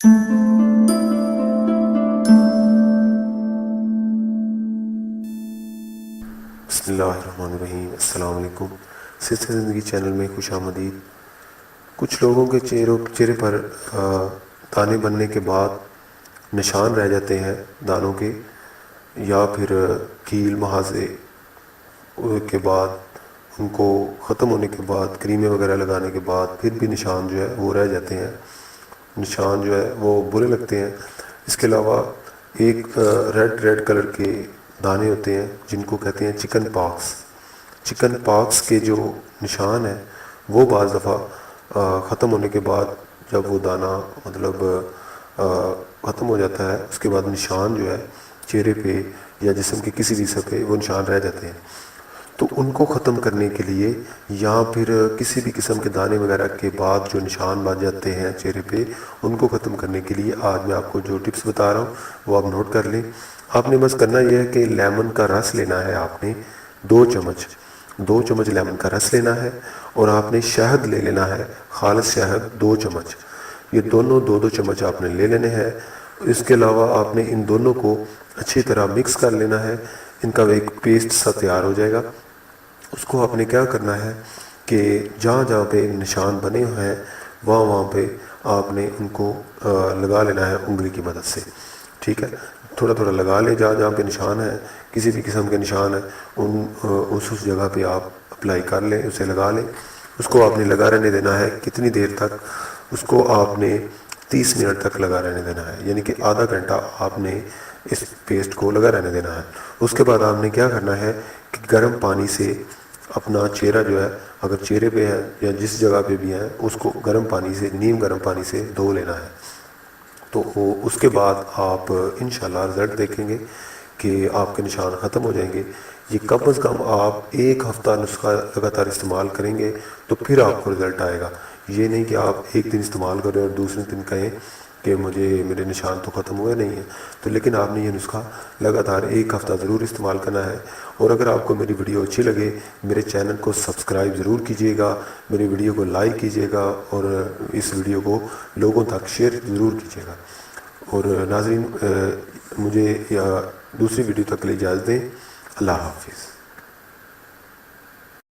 بسم اللہ الرحمن الرحیم۔ السلام علیکم۔ سلسلہ زندگی چینل میں خوش آمدید۔ کچھ لوگوں کے چہرے پر دانے بننے کے بعد نشان رہ جاتے ہیں دانوں کے، یا پھر کیل محاذے کے بعد ان کو ختم ہونے کے بعد کریمیں وغیرہ لگانے کے بعد پھر بھی نشان جو ہے وہ رہ جاتے ہیں، نشان جو ہے وہ برے لگتے ہیں۔ اس کے علاوہ ایک ریڈ کلر کے دانے ہوتے ہیں جن کو کہتے ہیں چکن پاکس کے جو نشان ہیں وہ بعض دفعہ ختم ہونے کے بعد جب وہ دانہ ختم ہو جاتا ہے، اس کے بعد نشان جو ہے چہرے پہ یا جسم کے کسی بھی حصے پہ وہ نشان رہ جاتے ہیں۔ تو ان کو ختم کرنے کے لیے یا پھر کسی بھی قسم کے دانے وغیرہ کے بعد جو نشان بن جاتے ہیں چہرے پہ، ان کو ختم کرنے کے لیے آج میں آپ کو جو ٹپس بتا رہا ہوں وہ آپ نوٹ کر لیں۔ آپ نے بس کرنا یہ ہے کہ لیمن کا رس لینا ہے، آپ نے 2 چمچ لیمن کا رس لینا ہے، اور آپ نے شہد لے لینا ہے، خالص شہد 2 چمچ، یہ دونوں 2 چمچ آپ نے لے لینے ہیں۔ اس کے علاوہ آپ نے ان دونوں کو اچھی طرح مکس کر لینا ہے، ان کا ایک پیسٹ سا تیار ہو جائے گا۔ اس کو آپ نے کیا کرنا ہے کہ جہاں پہ نشان بنے ہوئے ہیں وہاں پہ آپ نے ان کو لگا لینا ہے انگلی کی مدد سے، ٹھیک ہے؟ تھوڑا لگا لیں، جہاں پہ نشان ہے، کسی بھی قسم کے نشان ہے اس جگہ پہ آپ اپلائی کر لیں، اسے لگا لیں۔ اس کو آپ نے لگا رہنے دینا ہے کتنی دیر تک؟ اس کو آپ نے 30 منٹ تک لگا رہنے دینا ہے، یعنی کہ آدھا گھنٹہ آپ نے اس پیسٹ کو لگا رہنے دینا ہے۔ اس کے بعد آپ نے کیا کرنا ہے کہ گرم پانی سے اپنا چہرہ جو ہے، اگر چہرے پہ ہے یا جس جگہ پہ بھی ہے، اس کو نیم گرم پانی سے دھو لینا ہے۔ تو اس کے بعد آپ انشاءاللہ رزلٹ دیکھیں گے کہ آپ کے نشان ختم ہو جائیں گے۔ یہ کم از کم آپ 1 ہفتہ نسخہ لگاتار استعمال کریں گے تو پھر آپ کو رزلٹ آئے گا۔ یہ نہیں کہ آپ ایک دن استعمال کریں اور دوسرے دن کہیں کہ میرے نشان تو ختم ہوئے نہیں ہیں، تو لیکن آپ نے یہ نسخہ لگاتار 1 ہفتہ ضرور استعمال کرنا ہے۔ اور اگر آپ کو میری ویڈیو اچھی لگے، میرے چینل کو سبسکرائب ضرور کیجیے گا، میری ویڈیو کو لائک کیجیے گا، اور اس ویڈیو کو لوگوں تک شیئر ضرور کیجیے گا۔ اور ناظرین، مجھے دوسری ویڈیو تک کے لیے اجازت دیں۔ اللہ حافظ۔